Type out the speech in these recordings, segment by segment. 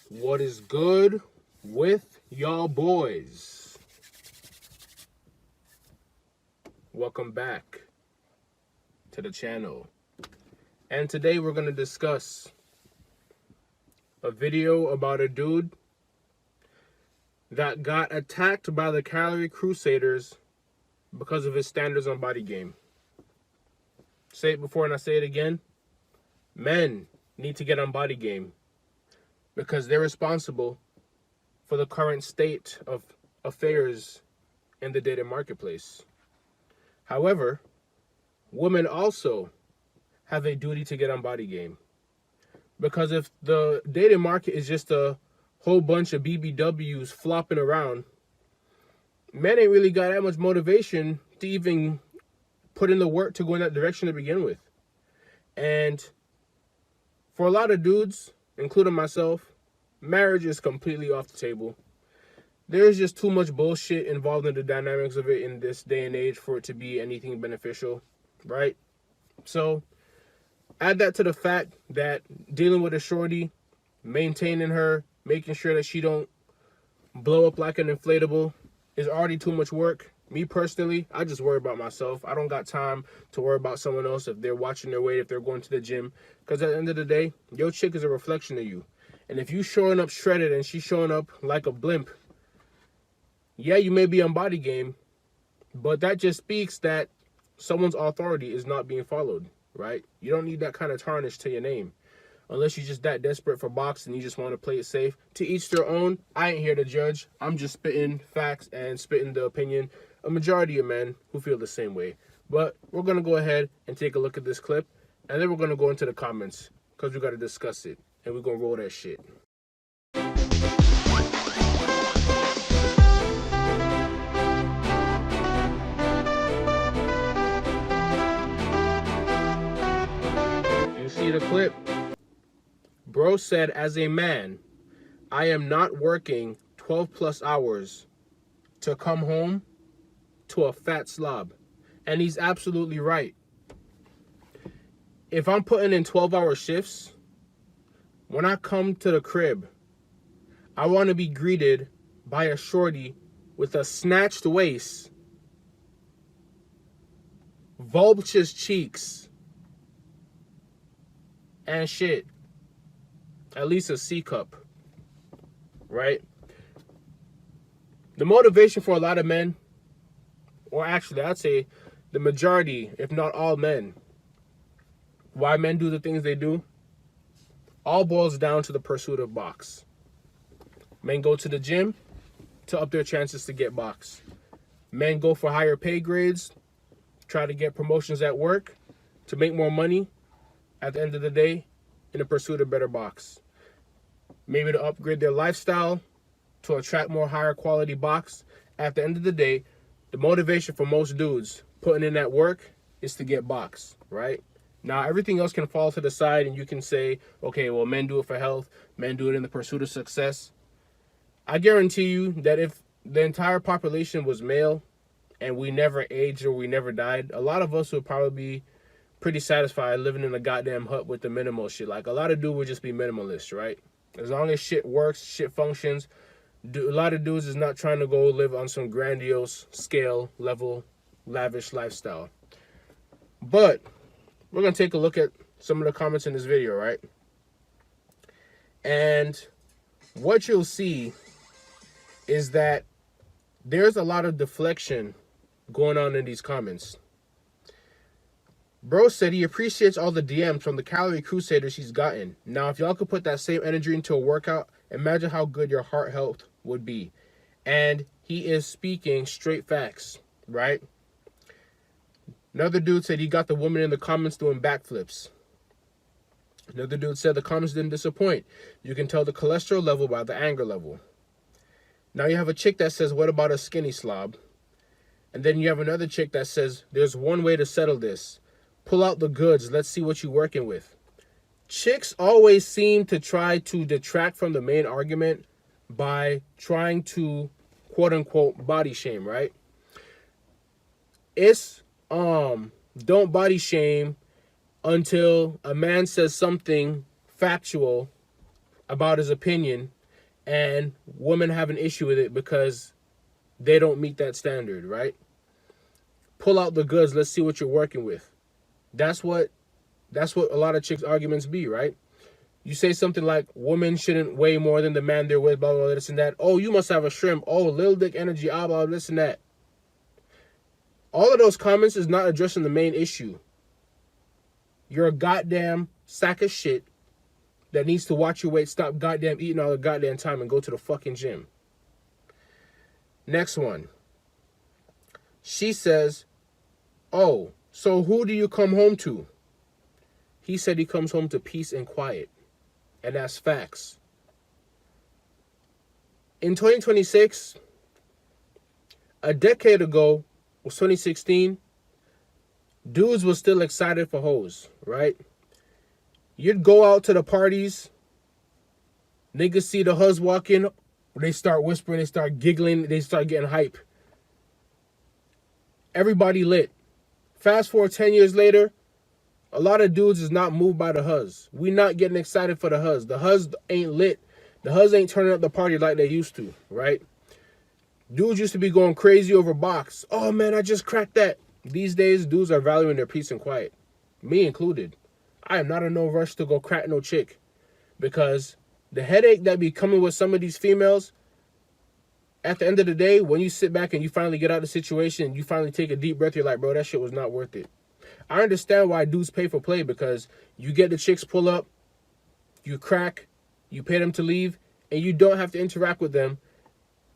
What is good with y'all boys? Welcome back to the channel. And today we're going to discuss a video about a dude that got attacked by the Calorie Crusaders because of his standards on BodyGame. Say it before and I say it again. Men need to get on BodyGame because they're responsible for the current state of affairs in the dating marketplace. However, women also have a duty to get on BodyGame, because if the dating market is just a whole bunch of BBWs flopping around, men ain't really got that much motivation to even put in the work to go in that direction to begin with. And for a lot of dudes, including myself, marriage is completely off the table. There's just too much bullshit involved in the dynamics of it in this day and age for it to be anything beneficial, right? So add that to the fact that dealing with a shorty, maintaining her, making sure that she don't blow up like an inflatable is already too much work. Me personally, I just worry about myself. I don't got time to worry about someone else if they're watching their weight, if they're going to the gym. Because at the end of the day, your chick is a reflection of you. And if you showing up shredded and she's showing up like a blimp, yeah, you may be on BodyGame, but that just speaks that someone's authority is not being followed, right? You don't need that kind of tarnish to your name. Unless you're just that desperate for boxing, you just want to play it safe. To each their own. I ain't here to judge. I'm just spitting facts and spitting the opinion a majority of men who feel the same way. But we're going to go ahead and take a look at this clip, and then we're going to go into the comments because we got to discuss it, and we're going to roll that shit. You see the clip? Bro said, as a man, I am not working 12 plus hours to come home to a fat slob. And he's absolutely right. If I'm putting in 12-hour shifts, when I come to the crib, I want to be greeted by a shorty with a snatched waist, voluptuous cheeks, and shit. At least a C cup, right? The motivation for a lot of men, or actually I'd say the majority, if not all men, why men do the things they do, all boils down to the pursuit of box. Men go to the gym to up their chances to get box. Men go for higher pay grades, try to get promotions at work to make more money at the end of the day in the pursuit of better box. Maybe to upgrade their lifestyle, to attract more higher quality box. At the end of the day, the motivation for most dudes putting in that work is to get box, right? Now, everything else can fall to the side and you can say, okay, well, men do it for health. Men do it in the pursuit of success. I guarantee you that if the entire population was male and we never aged or we never died, a lot of us would probably be pretty satisfied living in a goddamn hut with the minimal shit. Like, a lot of dudes would just be minimalists, right? As long as shit works, shit functions. A lot of dudes is not trying to go live on some grandiose scale level, lavish lifestyle. But we're going to take a look at some of the comments in this video, right? And what you'll see is that there's a lot of deflection going on in these comments. Bro said he appreciates all the DMs from the Calorie Crusaders he's gotten. Now, if y'all could put that same energy into a workout, imagine how good your heart health would be. And he is speaking straight facts, right? Another dude said he got the woman in the comments doing backflips. Another dude said the comments didn't disappoint. You can tell the cholesterol level by the anger level. Now you have a chick that says, what about a skinny slob? And then you have another chick that says, there's one way to settle this. Pull out the goods. Let's see what you're working with. Chicks always seem to try to detract from the main argument by trying to, quote unquote, body shame, right? It's, don't body shame until a man says something factual about his opinion, and women have an issue with it because they don't meet that standard, right? Pull out the goods. Let's see what you're working with. That's what a lot of chicks' arguments be, right? You say something like, women shouldn't weigh more than the man they're with, blah, blah, blah, this and that. Oh, you must have a shrimp. Oh, little dick energy, blah, blah, this and that. All of those comments is not addressing the main issue. You're a goddamn sack of shit that needs to watch your weight, stop goddamn eating all the goddamn time, and go to the fucking gym. Next one. She says, oh, so who do you come home to? He said he comes home to peace and quiet. And that's facts. In 2026, a decade ago, was 2016, dudes was still excited for hoes, right? You'd go out to the parties, niggas see the huz walk in, they start whispering, they start giggling, they start getting hype. Everybody lit. Fast forward 10 years later, a lot of dudes is not moved by the huz. We not getting excited for the huz. The huz ain't lit. The huz ain't turning up the party like they used to, right? Dudes used to be going crazy over box. Oh man, I just cracked that. These days, dudes are valuing their peace and quiet. Me included. I am not in no rush to go crack no chick. Because the headache that be coming with some of these females, at the end of the day, when you sit back and you finally get out of the situation, you finally take a deep breath, you're like, bro, that shit was not worth it. I understand why dudes pay for play, because you get the chicks pull up, you crack, you pay them to leave, and you don't have to interact with them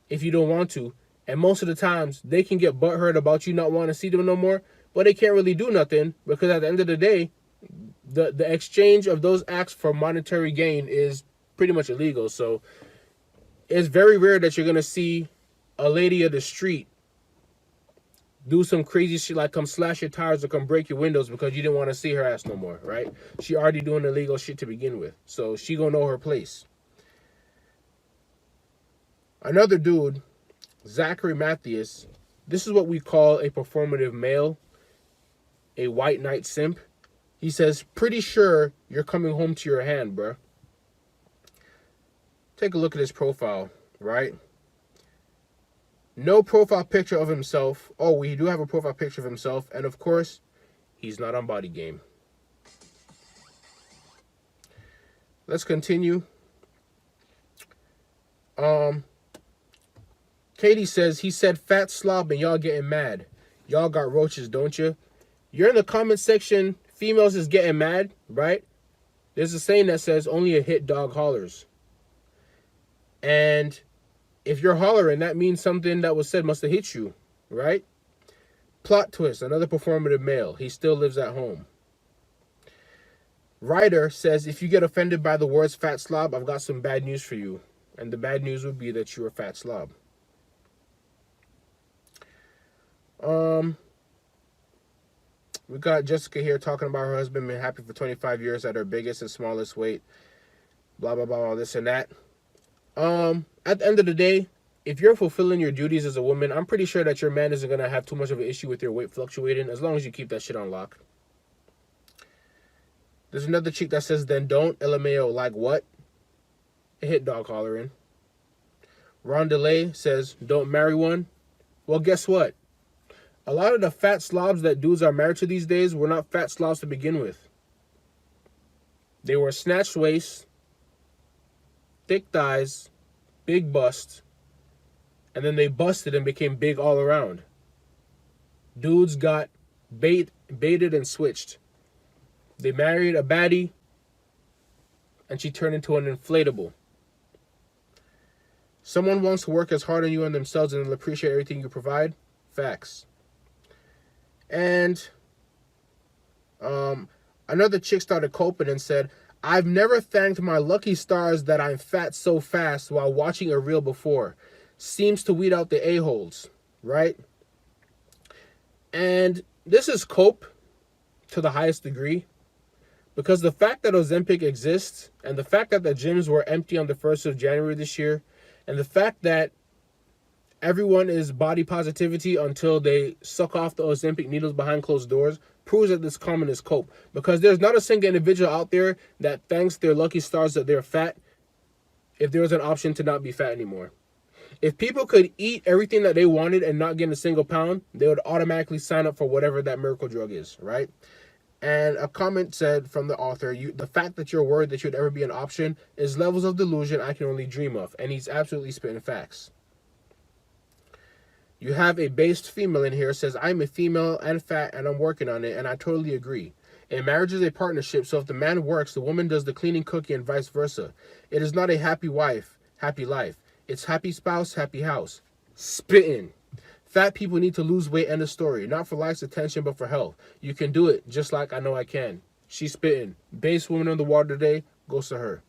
if you don't want to. And most of the times, they can get butthurt about you not wanting to see them no more, but they can't really do nothing, because at the end of the day, the exchange of those acts for monetary gain is pretty much illegal. So it's very rare that you're going to see a lady of the street do some crazy shit like come slash your tires or come break your windows because you didn't want to see her ass no more, right? She already doing illegal shit to begin with. So she gonna know her place. Another dude, Zachary Matthews, this is what we call a performative male, a white knight simp. He says, pretty sure you're coming home to your hand, bruh. Take a look at his profile, right? No profile picture of himself. Oh, we do have a profile picture of himself. And of course, he's not on BodyGame. Let's continue. Katie says, he said fat slob and y'all getting mad. Y'all got roaches, don't you? You're in the comment section. Females is getting mad, right? There's a saying that says only a hit dog hollers. And if you're hollering, that means something that was said must have hit you, right? Plot twist, another performative male. He still lives at home. Ryder says, if you get offended by the words fat slob, I've got some bad news for you. And the bad news would be that you're a fat slob. We got Jessica here talking about her husband been happy for 25 years at her biggest and smallest weight. Blah, blah, blah, all this and that. At the end of the day, if you're fulfilling your duties as a woman, I'm pretty sure that your man isn't going to have too much of an issue with your weight fluctuating as long as you keep that shit on lock. There's another chick that says, then don't. LMAO, like what? A hit dog hollering. Ron DeLay says, don't marry one. Well, guess what? A lot of the fat slobs that dudes are married to these days were not fat slobs to begin with. They were snatched waist, thick thighs, big bust, and then they busted and became big all around. Dudes got baited and switched. They married a baddie, and she turned into an inflatable. Someone wants to work as hard on you and themselves and they'll appreciate everything you provide. Facts. And another chick started coping and said, I've never thanked my lucky stars that I'm fat so fast while watching a reel before. Seems to weed out the a-holes, right? And this is cope to the highest degree. Because the fact that Ozempic exists and the fact that the gyms were empty on the 1st of January this year and the fact that everyone is body positivity until they suck off the Ozempic needles behind closed doors proves that this common is cope. Because there's not a single individual out there that thanks their lucky stars that they're fat if there was an option to not be fat anymore. If people could eat everything that they wanted and not gain a single pound, they would automatically sign up for whatever that miracle drug is, right? And a comment said from the author, the fact that you're worried that you'd ever be an option is levels of delusion I can only dream of. And he's absolutely spitting facts. You have a based female in here, says, I'm a female and fat and I'm working on it, and I totally agree. A marriage is a partnership, so if the man works, the woman does the cleaning, cooking, and vice versa. It is not a happy wife, happy life. It's happy spouse, happy house. Spitting. Fat people need to lose weight, end of story. Not for likes, attention, but for health. You can do it, just like I know I can. She's spitting. Base woman on the water today, goes to her.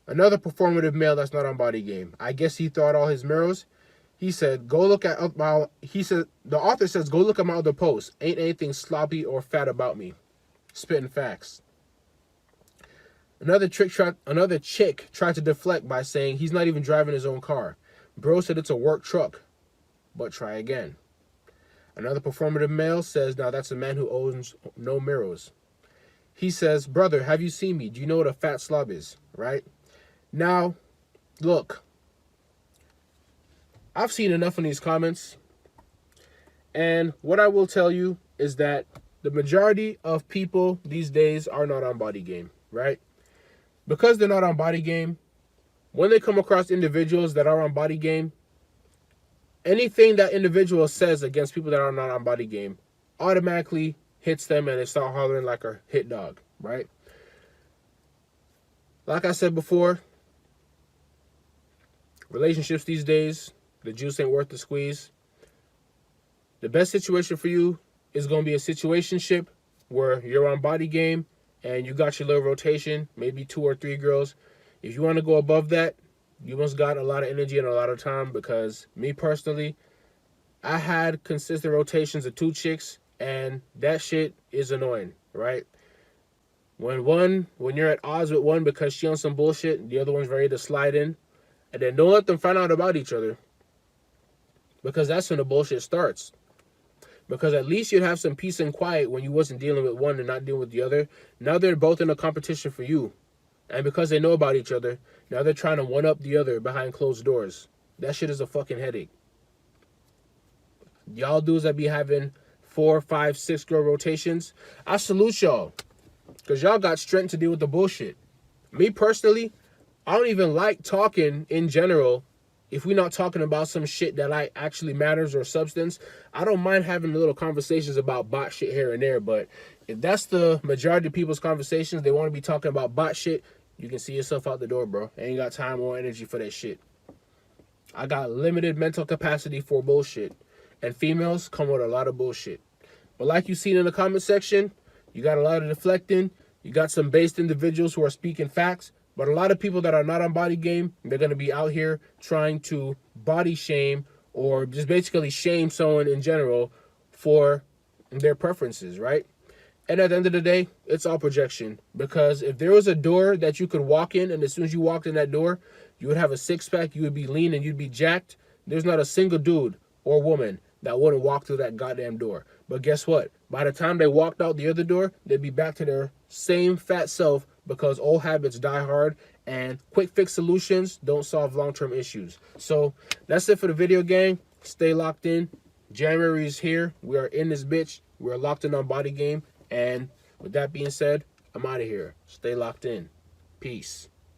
Another performative male that's not on Body Game. I guess he thought all his mirrors. He said, go look at my, the author says, go look at my other posts. Ain't anything sloppy or fat about me. Spitting facts. Another chick tried to deflect by saying he's not even driving his own car. Bro said it's a work truck, but try again. Another performative male says, now that's a man who owns no mirrors. He says, brother, have you seen me? Do you know what a fat slob is, right? Now, look. I've seen enough in these comments, and what I will tell you is that the majority of people these days are not on Body Game, right? Because they're not on Body Game, when they come across individuals that are on Body Game, anything that individual says against people that are not on Body Game automatically hits them and they start hollering like a hit dog, right? Like I said before, relationships these days, the juice ain't worth the squeeze. The best situation for you is going to be a situationship where you're on Body Game and you got your little rotation, maybe 2 or 3 girls. If you want to go above that, you must got a lot of energy and a lot of time, because me personally, I had consistent rotations of 2 chicks, and that shit is annoying, right? When you're at odds with one because she on some bullshit, the other one's ready to slide in, and then don't let them find out about each other. Because that's when the bullshit starts. Because at least you'd have some peace and quiet when you wasn't dealing with one and not dealing with the other. Now they're both in a competition for you. And because they know about each other, now they're trying to one-up the other behind closed doors. That shit is a fucking headache. Y'all dudes that be having 4, 5, 6 girl rotations, I salute y'all. Because y'all got strength to deal with the bullshit. Me personally, I don't even like talking in general. If we're not talking about some shit that like actually matters or substance, I don't mind having little conversations about bot shit here and there. But if that's the majority of people's conversations, they want to be talking about bot shit, you can see yourself out the door, bro. I ain't got time or energy for that shit. I got limited mental capacity for bullshit. And females come with a lot of bullshit. But like you seen in the comment section, you got a lot of deflecting. You got some based individuals who are speaking facts. But a lot of people that are not on Body Game, they're going to be out here trying to body shame or just basically shame someone in general for their preferences, right? And at the end of the day, it's all projection. Because if there was a door that you could walk in, and as soon as you walked in that door, you would have a six-pack, you would be lean, and you'd be jacked, there's not a single dude or woman that wouldn't walk through that goddamn door. But guess what? By the time they walked out the other door, they'd be back to their same fat self, because old habits die hard and quick fix solutions don't solve long-term issues. So that's it for the video, gang. Stay locked in. January is here. We are in this bitch. We're locked in on Body Game. And with that being said, I'm out of here. Stay locked in. Peace.